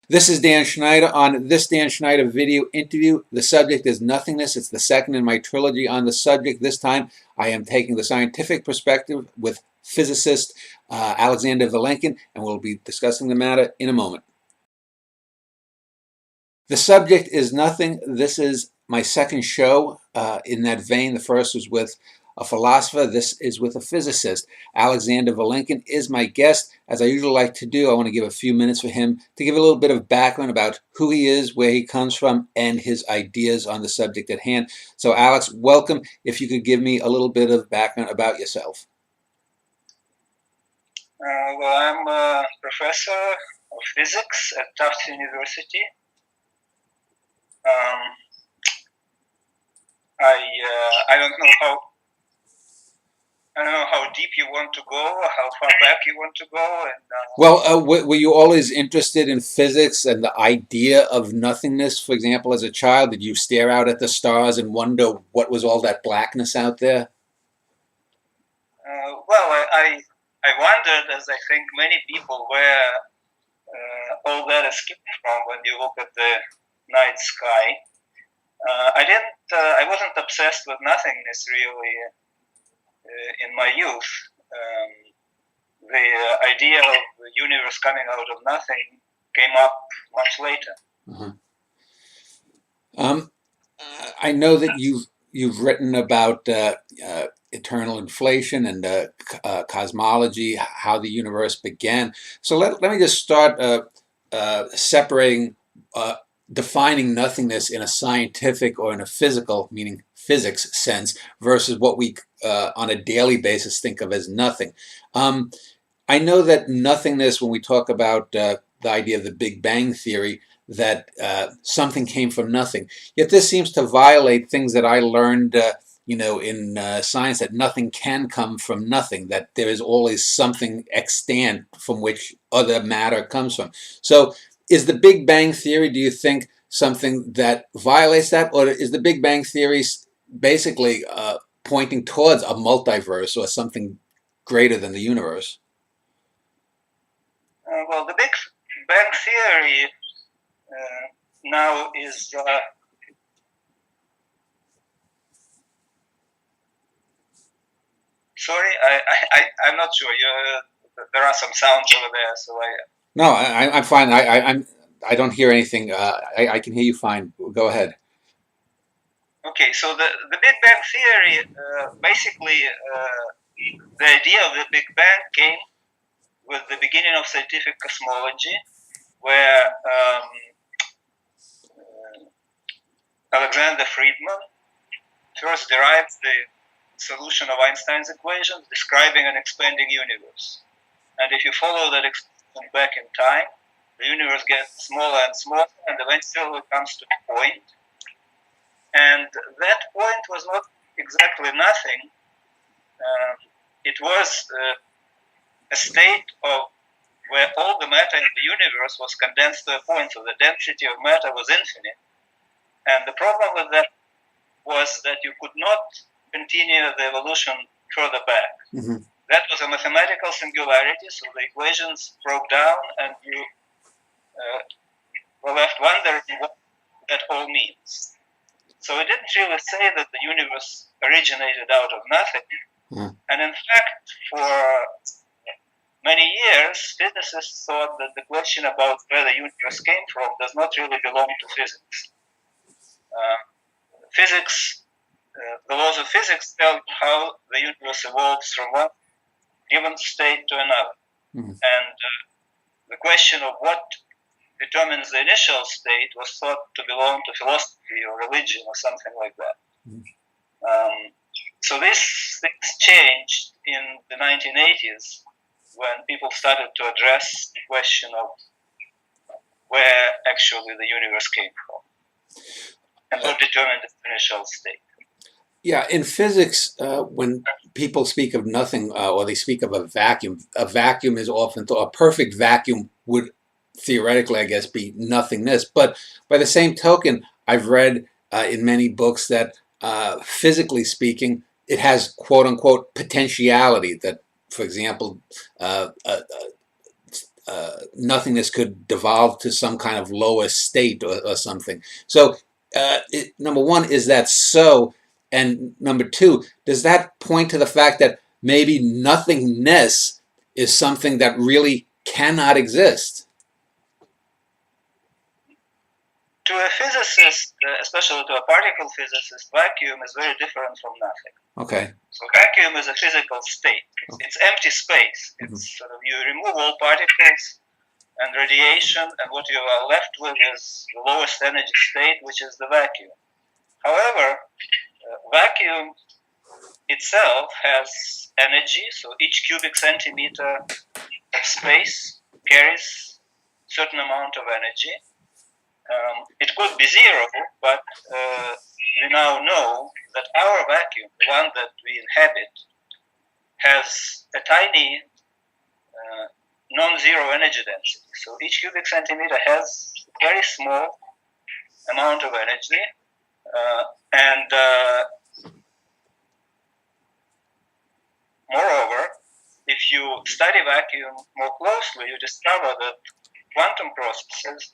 This is Dan Schneider. On this Dan Schneider video interview, the subject is nothingness. It's the second in my trilogy on the subject. This time I am taking the scientific perspective with physicist Alexander Vilenkin, and we'll be discussing the matter in a moment. The subject is nothing. This is my second show in that vein. The first was with a philosopher. This is with a physicist. Alexander Vilenkin is my guest. As I usually like to do, I want to give a few minutes for him to give a little bit of background about who he is, where he comes from, and his ideas on the subject at hand. So Alex, welcome. If you could give me a little bit of background about yourself. Well, I'm a professor of physics at Tufts University. I don't know how deep you want to go, how far back you want to go. Well, were you always interested in physics and the idea of nothingness? For example, as a child, did you stare out at the stars and wonder what was all that blackness out there? Well, I wondered, as I think many people, where all that is coming from when you look at the night sky. I wasn't obsessed with nothingness really in my youth. The idea of the universe coming out of nothing came up much later. I know that you've written about eternal inflation and cosmology, how the universe began. So let me just start separating, defining nothingness in a scientific or in a physical, meaning physics sense, versus what we on a daily basis think of as nothing. I know that nothingness, when we talk about the idea of the Big Bang Theory, that something came from nothing. Yet this seems to violate things that I learned in science, that nothing can come from nothing, that there is always something extant from which other matter comes from. So is the Big Bang Theory, do you think, something that violates that? Or is the Big Bang Theory basically pointing towards a multiverse or something greater than the universe? Well, the Big Bang Theory now is sorry, I'm not sure. There are some sounds over there, so No, I'm fine. I don't hear anything. I can hear you fine. Go ahead. Okay, so the Big Bang Theory, basically, the idea of the Big Bang came with the beginning of scientific cosmology, where Alexander Friedman first derived the solution of Einstein's equations describing an expanding universe. And if you follow that expansion back in time, the universe gets smaller and smaller, and eventually it comes to a point. And that point was not exactly nothing. It was a state of where all the matter in the universe was condensed to a point, so the density of matter was infinite. And the problem with that was that you could not continue the evolution further back. Mm-hmm. That was a mathematical singularity, so the equations broke down, and you were left wondering what that all means. So it didn't really say that the universe originated out of nothing. Mm-hmm. And in fact, for many years, physicists thought that the question about where the universe came from does not really belong to physics. The laws of physics tell how the universe evolves from one given state to another. Mm-hmm. And the question of what determines the initial state was thought to belong to philosophy or religion or something like that. Mm-hmm. So these things changed in the 1980s when people started to address the question of where actually the universe came from and what determined its initial state. Yeah, in physics, when people speak of nothing or they speak of a vacuum is often thought, a perfect vacuum would theoretically, I guess, be nothingness. But by the same token, I've read in many books that physically speaking, it has quote unquote potentiality. That, for example, nothingness could devolve to some kind of lower state or something. So, number one, is that so? And number two, does that point to the fact that maybe nothingness is something that really cannot exist? To a physicist, especially to a particle physicist, vacuum is very different from nothing. Okay. So vacuum is a physical state. It's empty space. It's sort of, you remove all particles and radiation, and what you are left with is the lowest energy state, which is the vacuum. However, vacuum itself has energy, so each cubic centimeter of space carries a certain amount of energy. It could be zero, but we now know that our vacuum, the one that we inhabit, has a tiny non-zero energy density. So each cubic centimeter has a very small amount of energy, and moreover, if you study vacuum more closely, you discover that quantum processes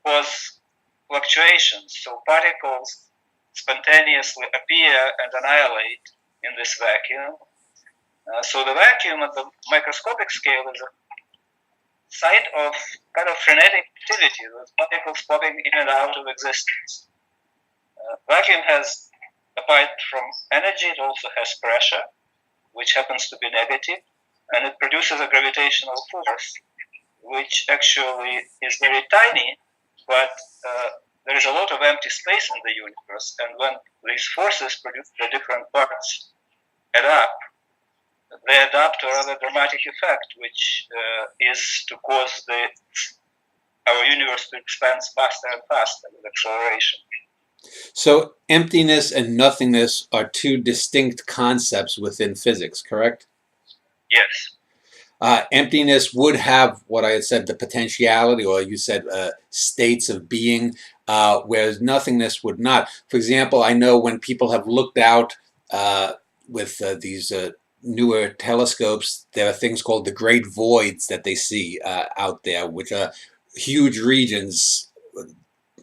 cause fluctuations. So particles spontaneously appear and annihilate in this vacuum. So the vacuum at the microscopic scale is a site of kind of frenetic activity, with particles popping in and out of existence. Vacuum has, apart from energy, it also has pressure, which happens to be negative, and it produces a gravitational force, which actually is very tiny, but there is a lot of empty space in the universe, and when these forces produce the different parts add up, they add up to a rather dramatic effect, which is to cause our universe to expand faster and faster with acceleration. So emptiness and nothingness are two distinct concepts within physics, correct? Yes. Emptiness would have what I had said, the potentiality, or you said states of being, whereas nothingness would not. For example, I know when people have looked out with these newer telescopes, there are things called the great voids that they see out there, which are huge regions,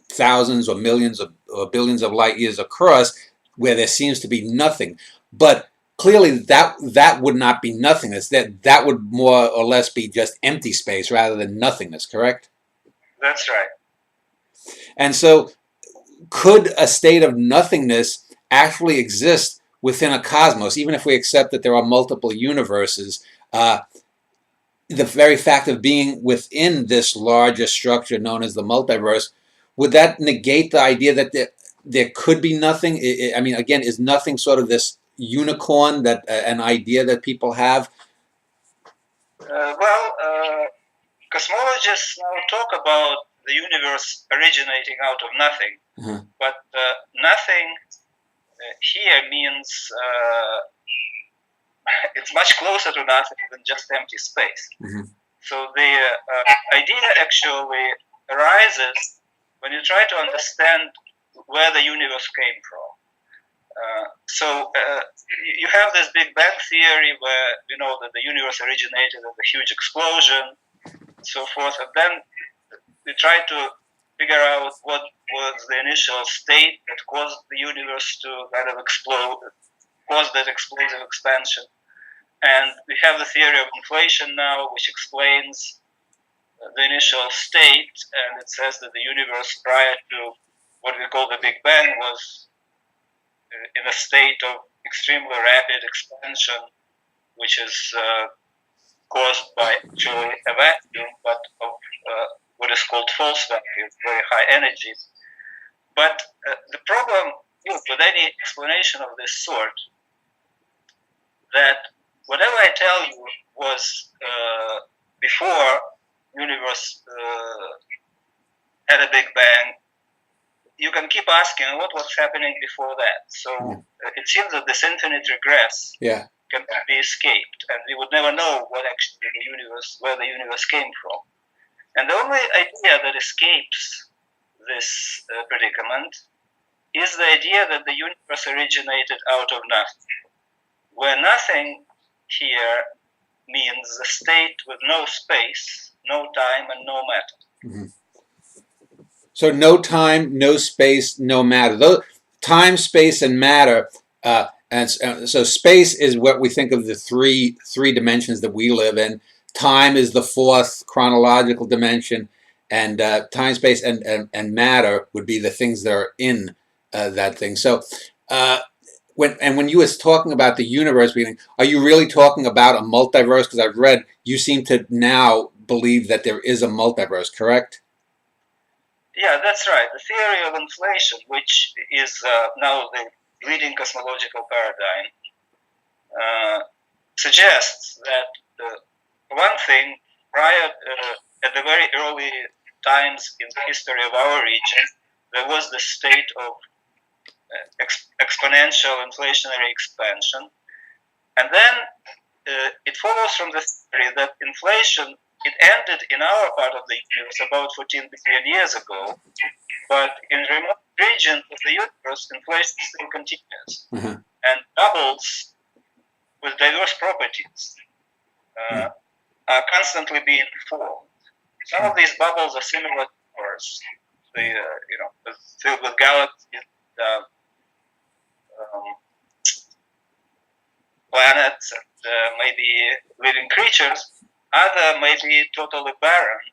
thousands or millions or billions of light years across, where there seems to be nothing. But clearly that would not be nothingness. That would more or less be just empty space rather than nothingness, correct? That's right. And so could a state of nothingness actually exist within a cosmos, even if we accept that there are multiple universes? The very fact of being within this larger structure known as the multiverse, would that negate the idea that there could be nothing? I mean, again, is nothing sort of this unicorn, that an idea that people have? Cosmologists now talk about the universe originating out of nothing, but nothing here means it's much closer to nothing than just empty space. So the idea actually arises when you try to understand where the universe came from. You have this Big Bang theory where we know that the universe originated with a huge explosion, and so forth, and then we try to figure out what was the initial state that caused the universe to kind of explode, caused that explosive expansion. And we have the theory of inflation now, which explains the initial state, and it says that the universe prior to what we call the Big Bang was in a state of extremely rapid expansion, which is caused by actually a vacuum, but of what is called false vacuum, very high energy. But the problem is with any explanation of this sort, that whatever I tell you was before universe had a Big Bang, you can keep asking what was happening before that. So it seems that this infinite regress cannot be escaped, and we would never know what actually where the universe came from. And the only idea that escapes this predicament is the idea that the universe originated out of nothing, where nothing here means a state with no space, no time, and no matter. Mm-hmm. So no time, no space, no matter. Those, time, space, and matter. So space is what we think of the three dimensions that we live in. Time is the fourth chronological dimension, and time, space, and matter would be the things that are in that thing. So when you was talking about the universe being, are you really talking about a multiverse? Because I've read you seem to now believe that there is a multiverse, correct? Yeah, that's right. The theory of inflation, which is now the leading cosmological paradigm, suggests that one thing prior, at the very early times in the history of our region, there was the state of exponential inflationary expansion. And then it follows from the theory that inflation, it ended in our part of the universe about 14 billion years ago, but in remote regions of the universe, inflation still continues and bubbles with diverse properties are constantly being formed. Some of these bubbles are similar to ours. They, filled with galaxies, planets, and maybe living creatures. Other may be totally barren.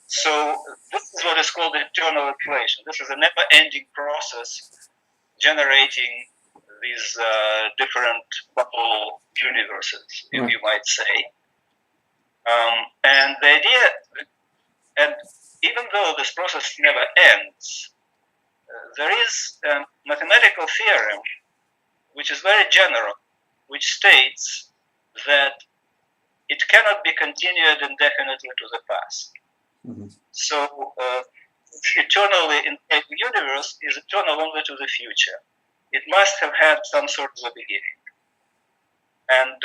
So this is what is called eternal inflation. This is a never-ending process generating these different bubble universes, if you might say. And the idea, and even though this process never ends, there is a mathematical theorem which is very general, which states that it cannot be continued indefinitely to the past. Mm-hmm. So eternally inflated universe is eternal only to the future. It must have had some sort of a beginning. And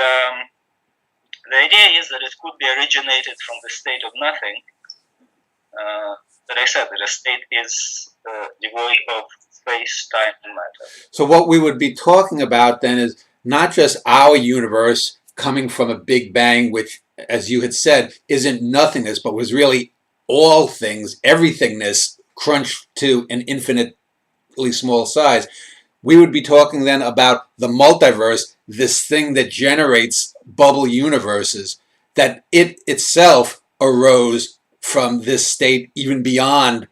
the idea is that it could be originated from the state of nothing. That I said, that a state is devoid of space, time, and matter. So what we would be talking about then is not just our universe coming from a Big Bang, which, as you had said, isn't nothingness, but was really all things, everythingness crunched to an infinitely small size. We would be talking then about the multiverse, this thing that generates bubble universes, that it itself arose from this state even beyond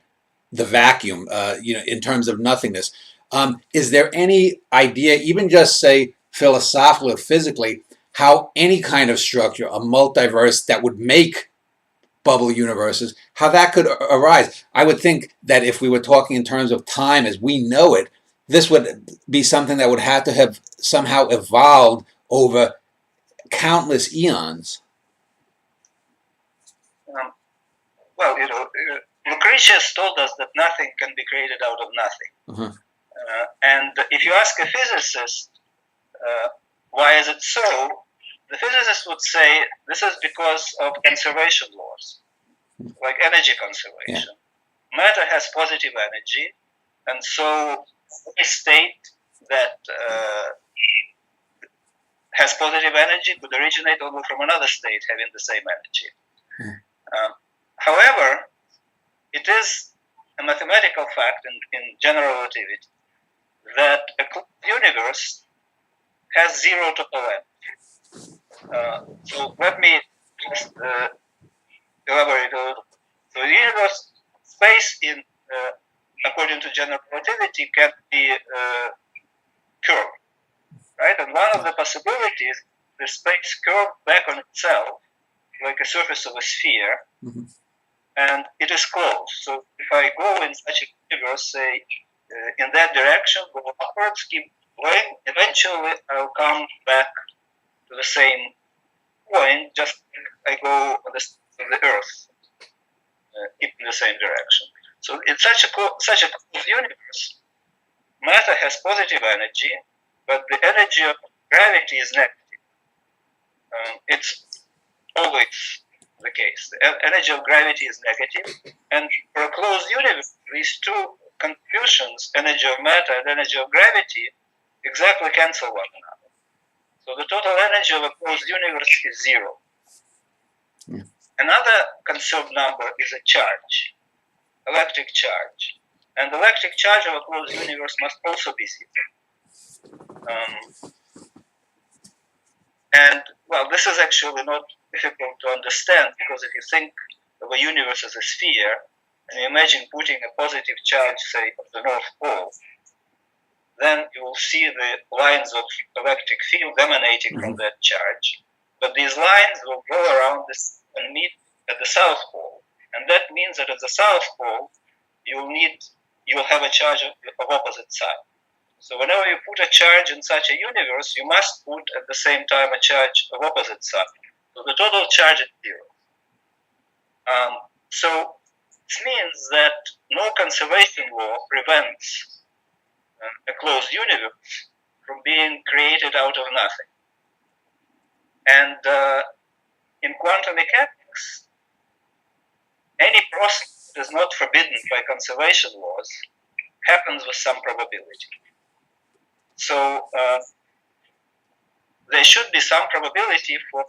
the vacuum, in terms of nothingness. Is there any idea, even just say philosophically or physically, how any kind of structure, a multiverse that would make bubble universes, how that could arise? I would think that if we were talking in terms of time as we know it, this would be something that would have to have somehow evolved over countless eons. Well, Lucretius told us that nothing can be created out of nothing. Uh-huh. And if you ask a physicist, why is it so? The physicist would say this is because of conservation laws, like energy conservation. Yeah. Matter has positive energy, and so a state that has positive energy could originate only from another state having the same energy. Yeah. However, it is a mathematical fact in general relativity that a closed universe has zero total energy. So let me just elaborate a little. So the universe space in according to general relativity can be curved, right? And one of the possibilities, the space curved back on itself like a surface of a sphere. Mm-hmm. And it is closed. So if I go in such a universe, say, in that direction, go upwards, keep going, eventually I'll come back to the same point, just like I go on the Earth, keep in the same direction. So in such a closed universe, matter has positive energy, but the energy of gravity is negative. It's always the case. The energy of gravity is negative, and for a closed universe, these two contributions, energy of matter and energy of gravity, exactly cancel one another. So the total energy of a closed universe is zero. Yeah. Another conserved number is a charge, electric charge. And the electric charge of a closed universe must also be zero. And, well, this is actually not difficult to understand, because if you think of a universe as a sphere, and you imagine putting a positive charge, say, of the North Pole, then you will see the lines of electric field emanating from that charge. But these lines will go around this and meet at the South Pole. And that means that at the South Pole, you'll have a charge of opposite side. So whenever you put a charge in such a universe, you must put at the same time a charge of opposite side. So the total charge is zero. So this means that no conservation law prevents a closed universe from being created out of nothing. And in quantum mechanics, any process that is not forbidden by conservation laws happens with some probability. So there should be some probability for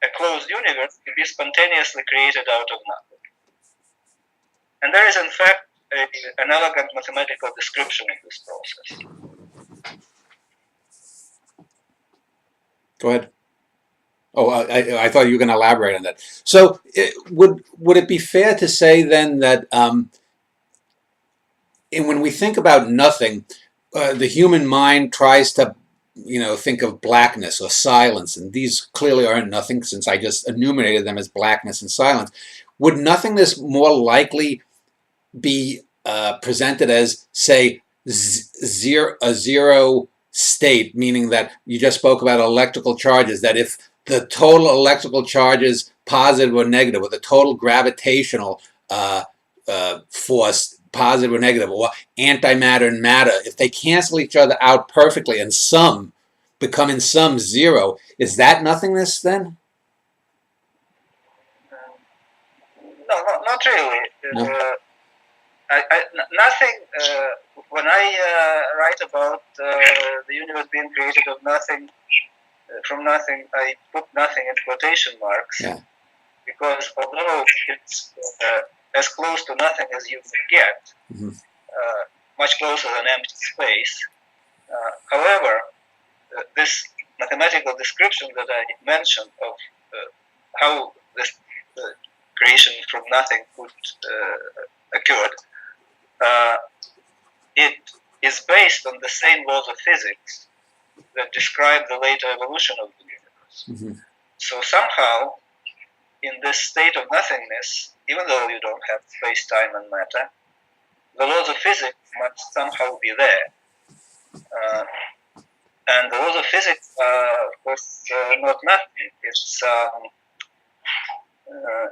a closed universe to be spontaneously created out of nothing. And there is, in fact, an elegant mathematical description of this process. Go ahead. Oh, I thought you were going to elaborate on that. So, would it be fair to say then that when we think about nothing, the human mind tries to, think of blackness or silence, and these clearly aren't nothing, since I just enumerated them as blackness and silence. Would nothingness more likely be presented as, say, a zero state, meaning that you just spoke about electrical charges, that if the total electrical charges, positive or negative, or the total gravitational force, positive or negative, or antimatter and matter, if they cancel each other out perfectly and sum, become in sum zero, is that nothingness then? No, not really. No. Nothing. When I write about the universe being created of nothing, from nothing, I put nothing in quotation marks. Yeah. Because although it's as close to nothing as you can get, much closer than empty space, however, this mathematical description that I mentioned of how this creation from nothing could occur, it is based on the same laws of physics that describe the later evolution of the universe. So somehow, in this state of nothingness, even though you don't have space, time, and matter, the laws of physics must somehow be there. And the laws of physics are, of course, not nothing.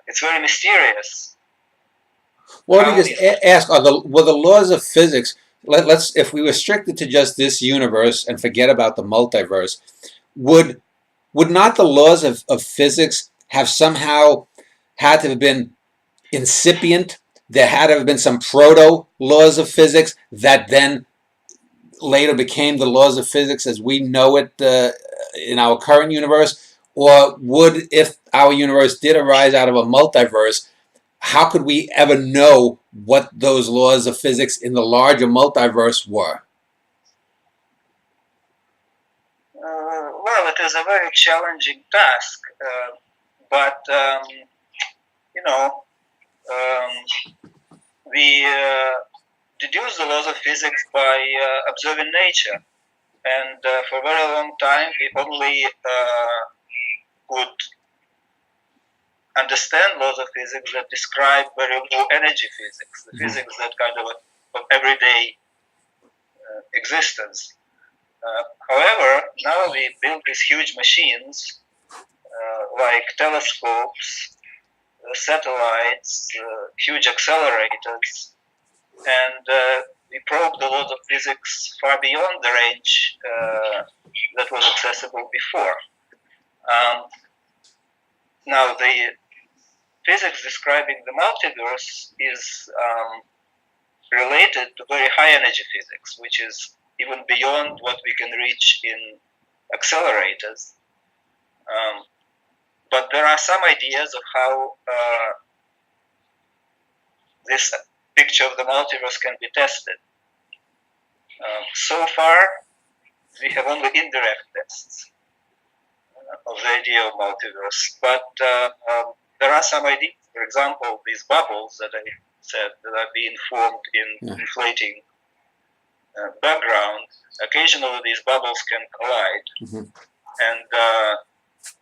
It's very mysterious. Well, let me just ask: were the laws of physics? Let's, if we restrict it to just this universe and forget about the multiverse, would not the laws of physics have somehow had to have been incipient? There had to have been some proto laws of physics that then later became the laws of physics as we know it in our current universe? Or would, if our universe did arise out of a multiverse, how could we ever know what those laws of physics in the larger multiverse were? Well, it is a very challenging task, but we deduce the laws of physics by observing nature, and for a very long time we only could understand laws of physics that describe very low energy physics, the physics that kind of everyday existence. However, now we build these huge machines like telescopes, satellites, huge accelerators, and we probe the laws of physics far beyond the range that was accessible before. Now, the physics describing the multiverse is related to very high energy physics, which is even beyond what we can reach in accelerators. But there are some ideas of how this picture of the multiverse can be tested. So far, we have only indirect tests of the idea of multiverse, but there are some ideas. For example, these bubbles that I said that are being formed in inflating background. Occasionally, these bubbles can collide, and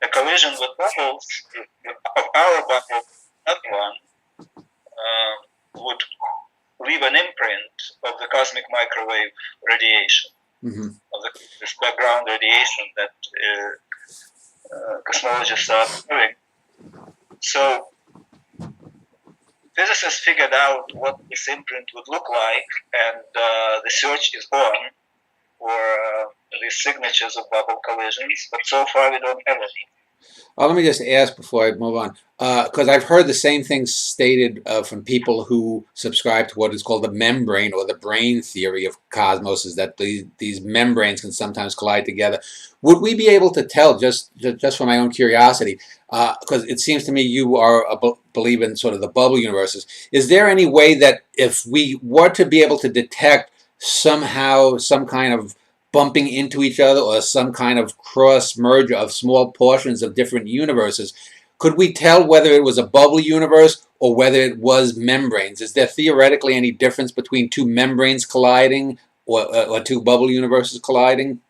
a collision with bubbles, of our bubble, not one, would leave an imprint of the cosmic microwave radiation, of this background radiation that cosmologists are observing. So physicists figured out what this imprint would look like, and the search is on for these signatures of bubble collisions, but so far we don't have any. Let me just ask before I move on, because I've heard the same thing stated from people who subscribe to what is called the membrane or the brain theory of cosmos, is that these membranes can sometimes collide together. Would we be able to tell, just for my own curiosity, because it seems to me you are believe in sort of the bubble universes, is there any way that if we were to be able to detect somehow some kind of bumping into each other or some kind of cross merger of small portions of different universes, could we tell whether it was a bubble universe or whether it was membranes? Is there theoretically any difference between two membranes colliding or two bubble universes colliding?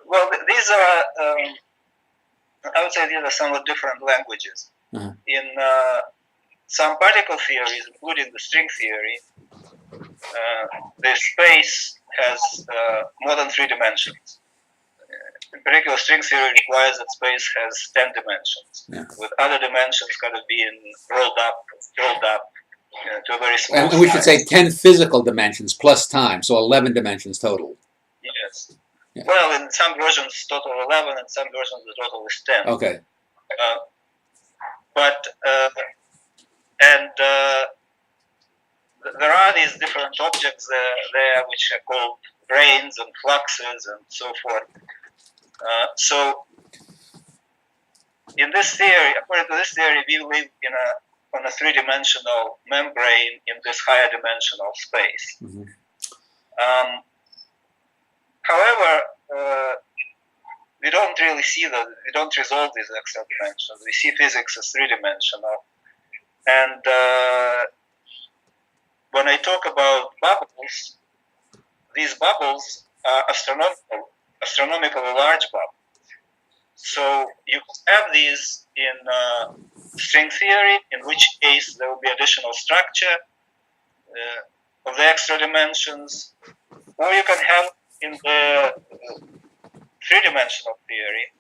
Well, these are, I would say these are somewhat different languages. In some particle theories, including the string theory, the space has more than 3 dimensions. In particular, string theory requires that space has 10 dimensions, with other dimensions kind of being rolled up to a very small size. And we should say 10 physical dimensions plus time, so 11 dimensions total. Yes. Yeah. Well, in some versions, total 11, and some versions, the total is 10. Okay. There are these different objects there which are called branes and fluxes and so forth. So, in this theory, according to this theory, we live on a 3-dimensional membrane in this higher dimensional space. However, we don't really see that. We don't resolve these extra dimensions. We see physics as 3-dimensional, and when I talk about bubbles, these bubbles are astronomically large bubbles. So you have these in string theory, in which case there will be additional structure of the extra dimensions, or you can have in the 3-dimensional theory.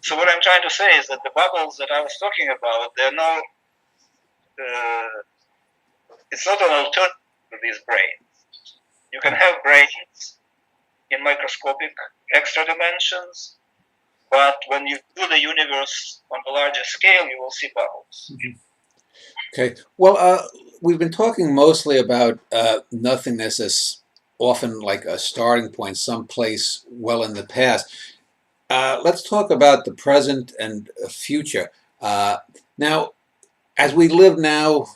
So what I'm trying to say is that the bubbles that I was talking about, they're no. It's not an alternative to these branes. You can have branes in microscopic extra dimensions, but when you do the universe on a larger scale, you will see bubbles. Okay. Well, we've been talking mostly about nothingness as often like a starting point, someplace well in the past. Let's talk about the present and future. Now, as we live now,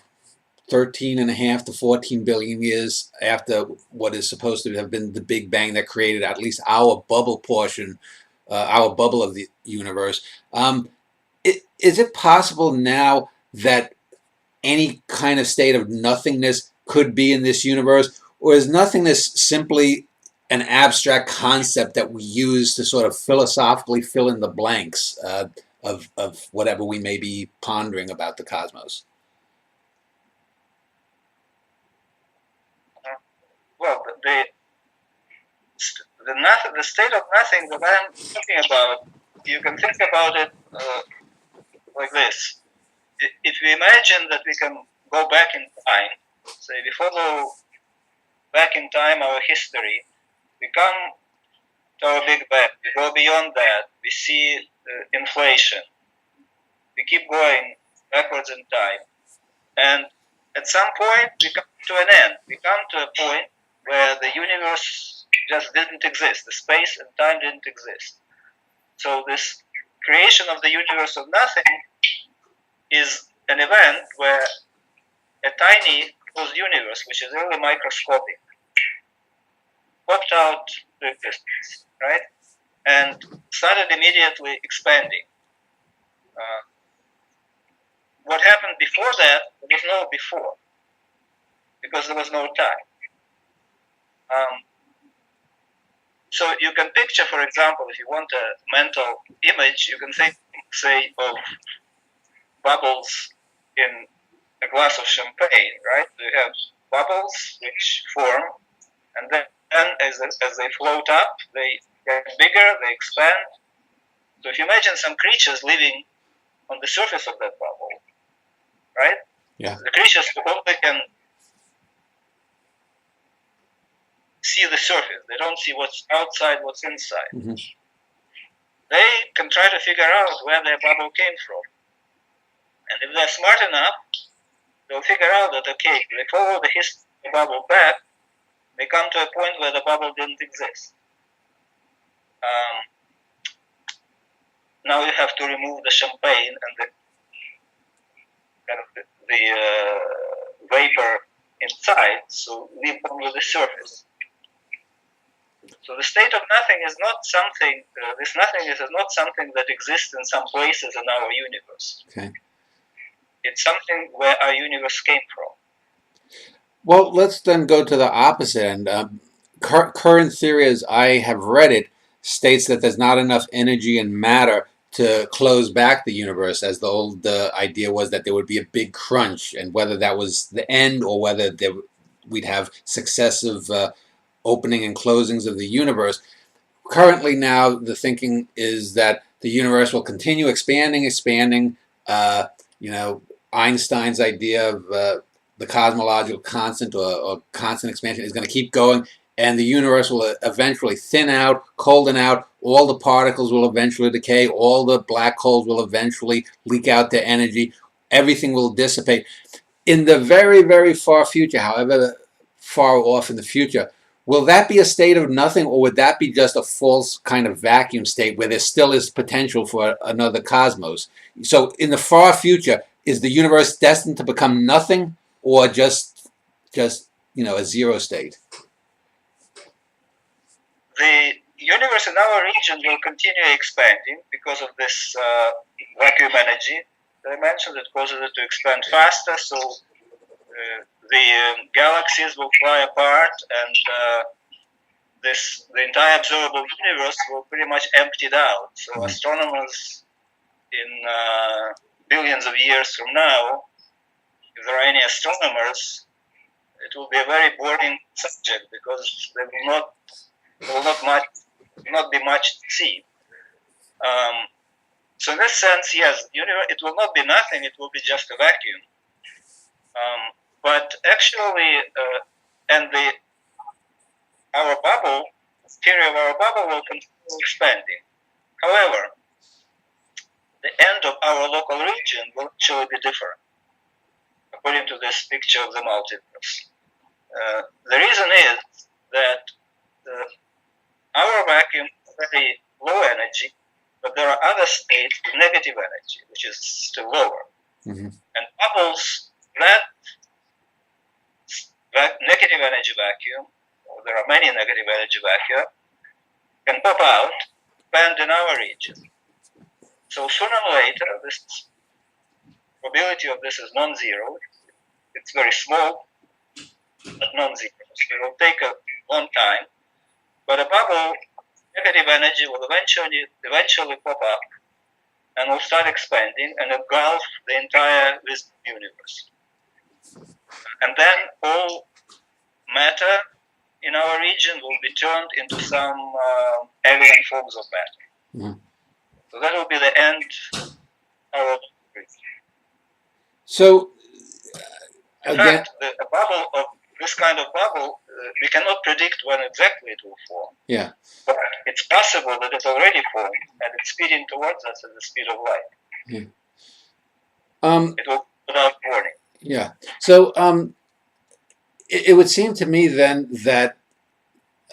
13.5 to 14 billion years after what is supposed to have been the Big Bang that created at least our bubble portion, our bubble of the universe, is it possible now that any kind of state of nothingness could be in this universe? Or is nothingness simply an abstract concept that we use to sort of philosophically fill in the blanks of whatever we may be pondering about the cosmos? Well, the state of nothing that I'm talking about, you can think about it like this. If we imagine that we can go back in time, say we follow back in time our history, we come to our Big Bang, we go beyond that, we see inflation, we keep going backwards in time, and at some point we come to an end. We come to a point where the universe just didn't exist. The space and time didn't exist. So this creation of the universe of nothing is an event where a tiny closed universe, which is really microscopic, popped out to existence, right? And started immediately expanding. What happened before that, there was no before, because there was no time. So you can picture, for example, if you want a mental image, you can think, say, of bubbles in a glass of champagne, right? You have bubbles which form, and then as they float up, they get bigger, they expand. So if you imagine some creatures living on the surface of that bubble, right? Yeah. The creatures only can see the surface. They don't see what's outside, what's inside. Mm-hmm. They can try to figure out where their bubble came from. And if they're smart enough, they'll figure out that, okay, if they follow the history of the bubble back, they come to a point where the bubble didn't exist. Now you have to remove the champagne and the vapor inside, so leave only the surface. So the state of nothing is not something, this nothingness is not something that exists in some places in our universe. Okay. It's something where our universe came from. Well, let's then go to the opposite end. Current theory, as I have read it, states that there's not enough energy and matter to close back the universe, as the old idea was that there would be a big crunch, and whether that was the end or whether we'd have successive opening and closings of the universe. Currently now, the thinking is that the universe will continue expanding. Einstein's idea of the cosmological constant or constant expansion is going to keep going, and the universe will eventually thin out, colden out, all the particles will eventually decay, all the black holes will eventually leak out their energy, everything will dissipate. In the very, very far future, however far off in the future, will that be a state of nothing, or would that be just a false kind of vacuum state where there still is potential for another cosmos? So in the far future, is the universe destined to become nothing, or just a zero state? The universe in our region will continue expanding because of this vacuum energy that I mentioned. It causes it to expand faster, so the galaxies will fly apart, and the entire observable universe will pretty much emptied out. So astronomers in billions of years from now, if there are any astronomers, it will be a very boring subject because there will not be much to see. So in this sense, yes, it will not be nothing; it will be just a vacuum. But actually, our bubble, the theory of our bubble, will continue expanding. However, the end of our local region will actually be different, according to this picture of the multiverse. The reason is that our vacuum is very low energy, but there are other states with negative energy, which is still lower. Mm-hmm. And bubbles, that negative energy vacuum, or there are many negative energy vacua, can pop out, expand in our region. So sooner or later, this probability of this is non-zero. It's very small, but non-zero. So it will take a long time. But a bubble, negative energy will eventually pop up and will start expanding and engulf the entire visible universe. And then all matter in our region will be turned into some alien forms of matter. Mm-hmm. So that will be the end of our region. So, in fact, a bubble of this kind of bubble, we cannot predict when exactly it will form. Yeah. But it's possible that it's already formed and it's speeding towards us at the speed of light. Yeah. It will without warning. Yeah. So it would seem to me then that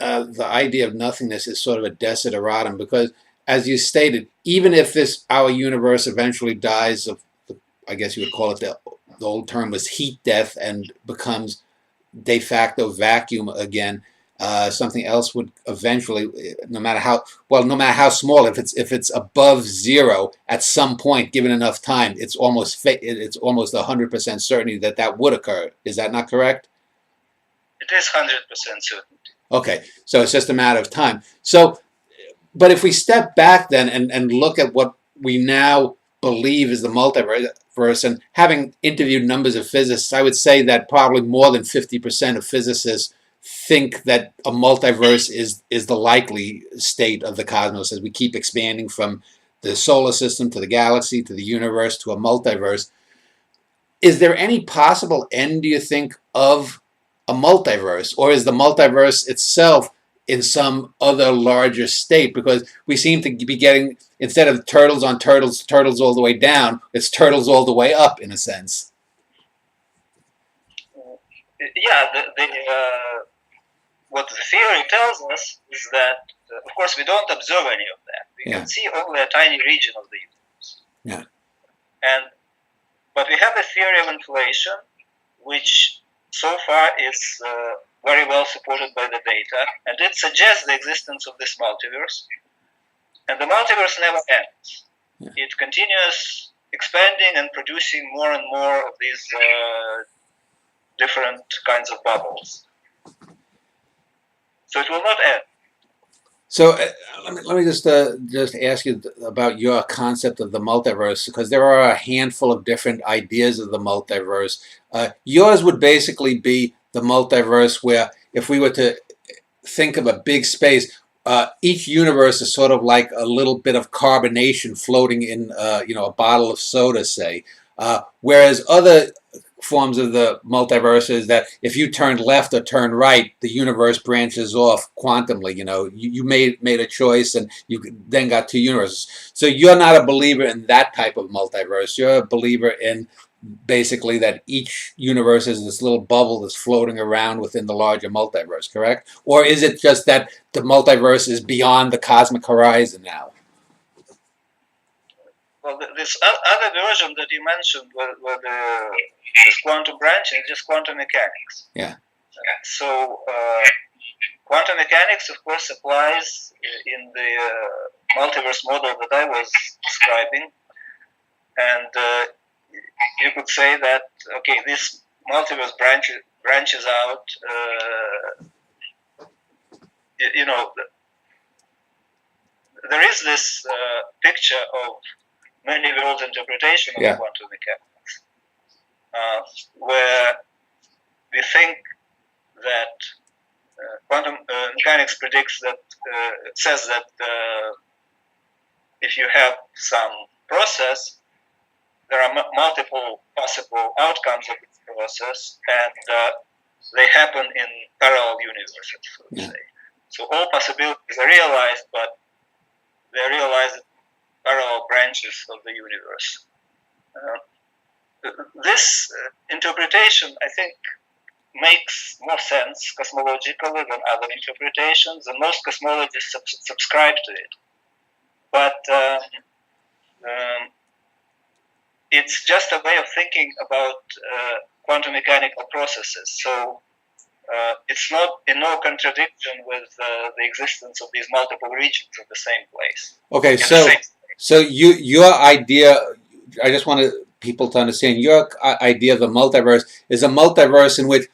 the idea of nothingness is sort of a desideratum because, as you stated, even if our universe eventually dies of, I guess you would call it, the old term was heat death, and becomes de facto vacuum again, something else would eventually, no matter how small, if it's above zero at some point, given enough time, it's almost 100% certainty that would occur. Is that not correct? It is 100% certainty. Okay, so it's just a matter of time. So, but if we step back then and look at what we now believe is the multiverse, and having interviewed numbers of physicists, I would say that probably more than 50% of physicists think that a multiverse is the likely state of the cosmos as we keep expanding from the solar system to the galaxy to the universe to a multiverse. Is there any possible end, do you think, of a multiverse, or is the multiverse itself in some other larger state? Because we seem to be getting, instead of turtles on turtles, turtles all the way down, it's turtles all the way up, in a sense. Yeah, what the theory tells us is that, of course, we don't observe any of that. We can see only a tiny region of the universe. Yeah. But we have a theory of inflation, which so far is very well supported by the data, and it suggests the existence of this multiverse. And the multiverse never ends. Yeah. It continues expanding and producing more and more of these different kinds of bubbles. So it will not end. So let me just ask you about your concept of the multiverse, because there are a handful of different ideas of the multiverse. Yours would basically be the multiverse where, if we were to think of a big space, each universe is sort of like a little bit of carbonation floating in a bottle of soda, say. Whereas other forms of the multiverse is that if you turn left or turn right, the universe branches off quantumly. You made a choice, and you then got two universes. So you're not a believer in that type of multiverse. You're a believer in basically that each universe is this little bubble that's floating around within the larger multiverse, correct? Or is it just that the multiverse is beyond the cosmic horizon now? Well, this other version that you mentioned, where this quantum branching, is just quantum mechanics. Yeah. So quantum mechanics, of course, applies in the multiverse model that I was describing, and you could say that, okay, this multiverse branches out. There is this picture of many worlds interpretation of quantum mechanics, where we think that quantum mechanics says that if you have some process, there are multiple possible outcomes of this process, and they happen in parallel universes, let's say. So all possibilities are realized, but they're realized in parallel branches of the universe. This interpretation, I think, makes more sense cosmologically than other interpretations, and most cosmologists subscribe to it. But it's just a way of thinking about quantum mechanical processes. So it's not in no contradiction with the existence of these multiple regions of the same place. Okay, so your idea, I just want people to understand, your idea of the multiverse is a multiverse in which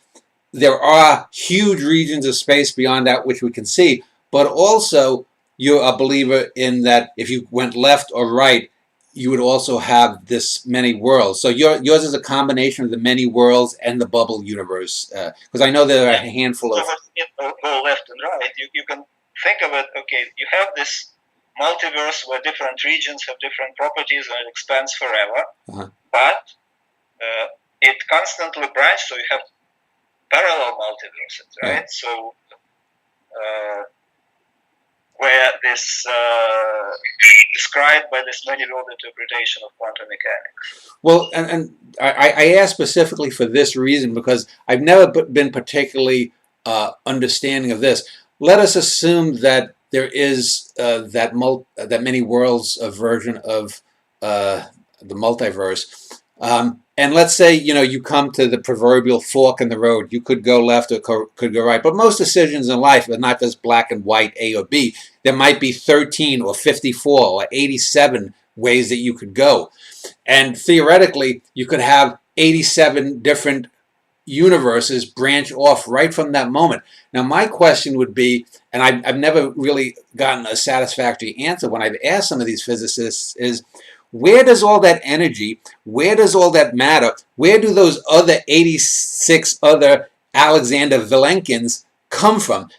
there are huge regions of space beyond that which we can see, but also you're a believer in that if you went left or right, you would also have this many worlds. So yours is a combination of the many worlds and the bubble universe. Because I know there are a handful of... So go left and right. You can think of it, okay, you have this multiverse where different regions have different properties and it expands forever. But it constantly branches, so you have parallel multiverses, right? So where this described by this many-world interpretation of quantum mechanics. Well, and I asked specifically for this reason because I've never been particularly understanding of this. let us assume that there is that many worlds of version of the multiverse. And let's say, you come to the proverbial fork in the road. You could go left or could go right. But most decisions in life are not just black and white, A or B. There might be 13 or 54 or 87 ways that you could go. And theoretically, you could have 87 different universes branch off right from that moment. Now, my question would be, and I've never really gotten a satisfactory answer when I've asked some of these physicists, is where does all that energy, where does all that matter, where do those other 86 other Alexander Vilenkins come from?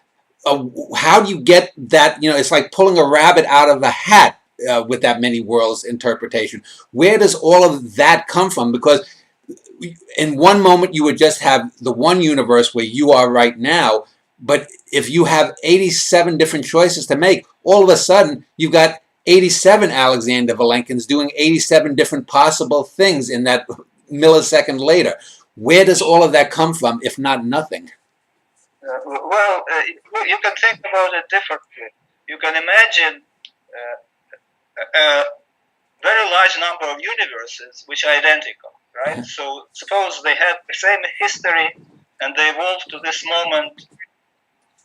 How do you get that? It's like pulling a rabbit out of a hat with that many worlds interpretation. Where does all of that come from? Because in one moment you would just have the one universe where you are right now, but if you have 87 different choices to make, all of a sudden you've got 87 Alexander Vilenkins doing 87 different possible things in that millisecond later. Where does all of that come from, if not nothing? You can think about it differently. You can imagine a very large number of universes which are identical, right? So suppose they have the same history and they evolved to this moment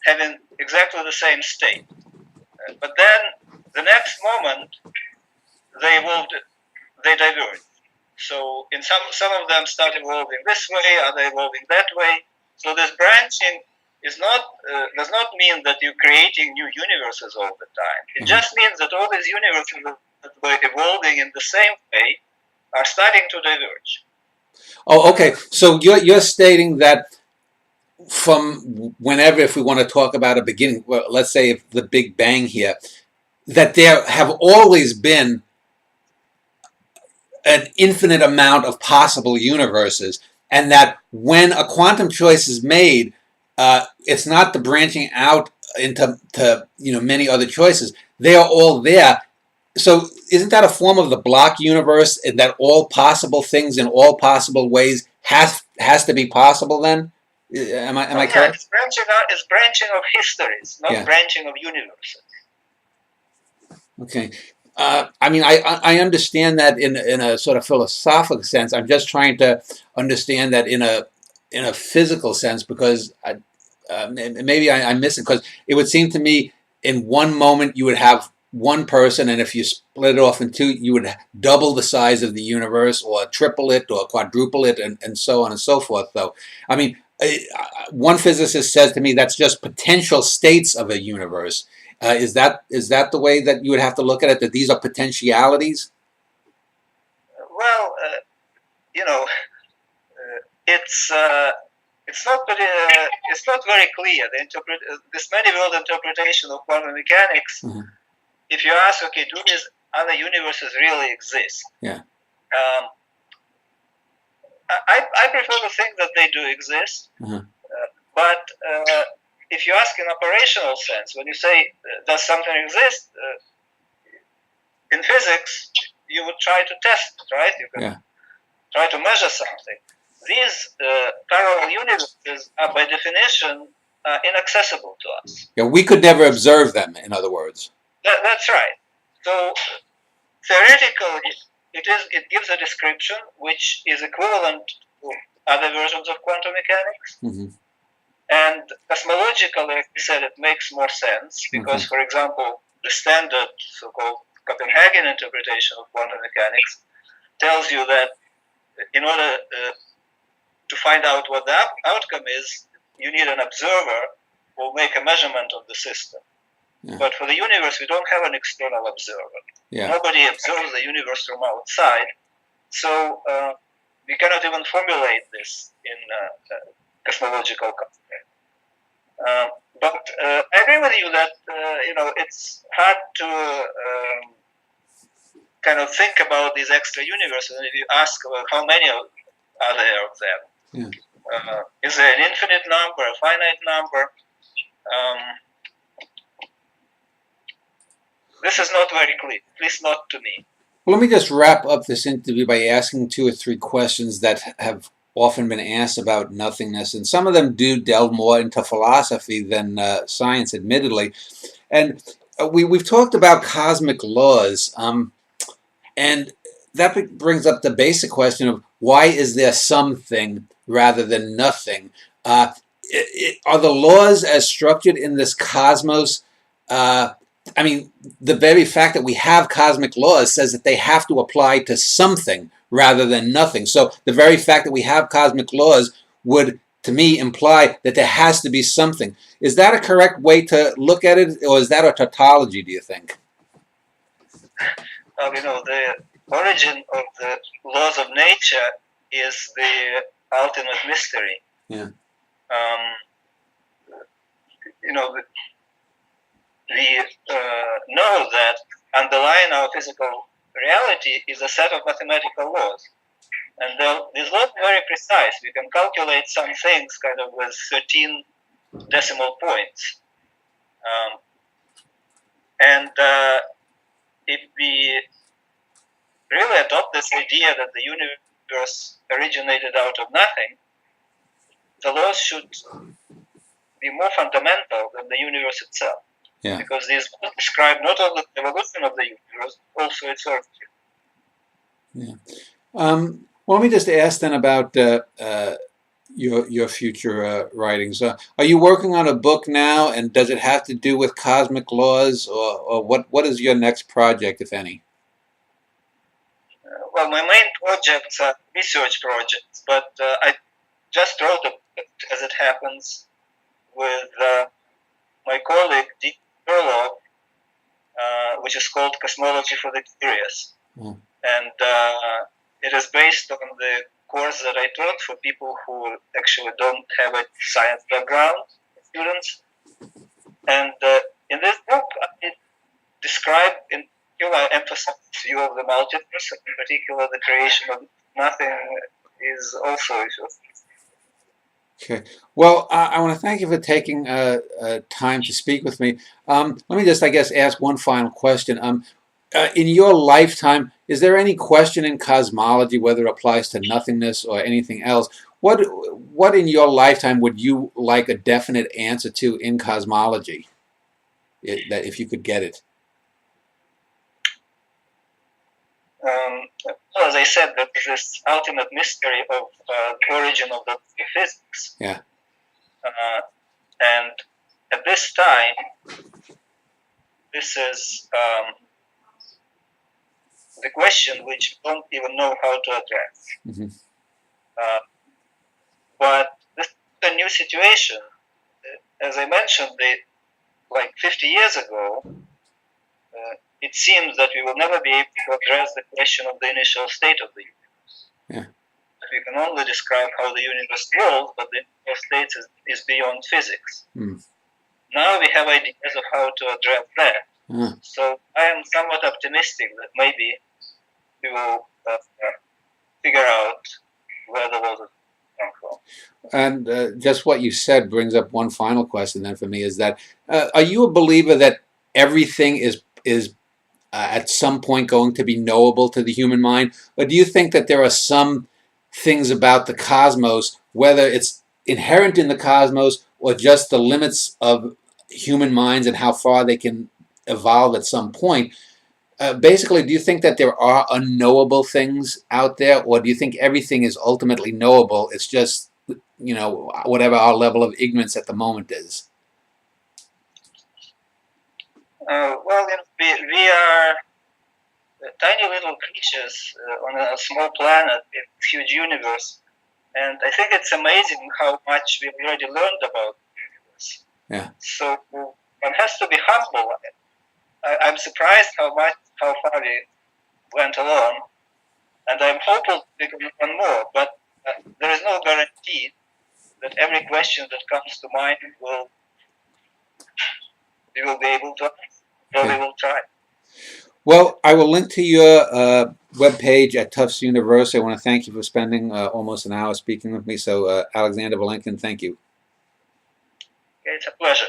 having exactly the same state. But then the next moment they diverge. So in some of them start evolving this way, other evolving that way. So this branching is does not mean that you're creating new universes all the time. It just means that all these universes that were evolving in the same way are starting to diverge. Oh, okay. So you're stating that from whenever, if we want to talk about a beginning, well, let's say the Big Bang here, that there have always been an infinite amount of possible universes, and that when a quantum choice is made, it's not the branching out into many other choices. They are all there. So isn't that a form of the block universe, in that all possible things in all possible ways has to be possible then? Am I correct? It's branching of histories, not branching of universes. Okay. I understand that in a sort of philosophical sense. I'm just trying to understand that in a physical sense, because maybe I miss it, because it would seem to me in one moment you would have one person, and if you split it off in two, you would double the size of the universe, or triple it, or quadruple it, and so on and so forth. Though, one physicist says to me that's just potential states of a universe. Is that the way that you would have to look at it? That these are potentialities? Well, it's not very clear. This many world interpretation of quantum mechanics. Mm-hmm. If you ask, okay, do these other universes really exist? Yeah. I prefer to think that they do exist, but if you ask in operational sense, when you say, does something exist, in physics, you would try to test it, right? You can try to measure something. These parallel universes are, by definition, inaccessible to us. Yeah, we could never observe them, in other words. That's right. So, theoretically, it gives a description which is equivalent to other versions of quantum mechanics. Mm-hmm. And cosmologically, like we said, it makes more sense because, for example, the standard so-called Copenhagen interpretation of quantum mechanics tells you that in order to find out what the outcome is, you need an observer who will make a measurement of the system. Yeah. But for the universe, we don't have an external observer. Yeah. Nobody observes the universe from outside, so we cannot even formulate this in cosmological context. But I agree with you that it's hard to kind of think about these extra universes. And if you ask how many are there of them, is there an infinite number, a finite number? This is not very clear, at least not to me. Well, let me just wrap up this interview by asking 2 or 3 questions that have often been asked about nothingness, and some of them do delve more into philosophy than science, admittedly. And we've talked about cosmic laws, and that brings up the basic question of why is there something rather than nothing? Are the laws as structured in this cosmos? Uh, I mean, the very fact that we have cosmic laws says that they have to apply to something rather than nothing. So the very fact that we have cosmic laws would, to me, imply that there has to be something. Is that a correct way to look at it, or is that a tautology, do you think? The origin of the laws of nature is the ultimate mystery. Yeah. We know that underlying our physical reality is a set of mathematical laws. And these laws are very precise. We can calculate some things kind of with 13 decimal points. If we really adopt this idea that the universe originated out of nothing, the laws should be more fundamental than the universe itself. Yeah. Because these laws describe not only the evolution of the universe, but also its origin. Yeah. Well, let me just ask then about your future writings. Are you working on a book now, and does it have to do with cosmic laws, or what is your next project, if any? Well, my main projects are research projects, but I just wrote a book, as it happens, with my colleague Dick Perlow, which is called Cosmology for the Curious. Mm. And it is based on the course that I taught for people who actually don't have a science background, students. And in this book, I describe, in particular, emphasize the view of the multiverse, in particular, the creation of nothing is also a issue. Okay. Well, I want to thank you for taking time to speak with me. Let me just, I guess, ask one final question. In your lifetime, is there any question in cosmology, whether it applies to nothingness or anything else? What in your lifetime would you like a definite answer to in cosmology, that if you could get it? Well, as I said, that this ultimate mystery of the origin of the physics. Yeah. And at this time, this is the question which we don't even know how to address. Mm-hmm. But this is a new situation. As I mentioned, like 50 years ago, it seems that we will never be able to address the question of the initial state of the universe. Yeah. We can only describe how the universe evolved, but the initial state is beyond physics. Mm. Now we have ideas of how to address that. Mm. So I am somewhat optimistic that maybe we will figure out where the laws come from. And just what you said brings up one final question then for me, is that are you a believer that everything is at some point going to be knowable to the human mind? Or do you think that there are some things about the cosmos, whether it's inherent in the cosmos or just the limits of human minds and how far they can evolve at some point, basically, do you think that there are unknowable things out there, or do you think everything is ultimately knowable? It's just, whatever our level of ignorance at the moment is. Well, we are tiny little creatures on a small planet in a huge universe, and I think it's amazing how much we've already learned about the universe. Yeah. So one has to be humble. I'm surprised how far we went along, and I'm hopeful we can learn more. But there is no guarantee that every question that comes to mind we will be able to answer. So we will try. Well, I will link to your webpage at Tufts University. I want to thank you for spending almost an hour speaking with me. So, Alexander Valenkin, thank you. Okay, it's a pleasure.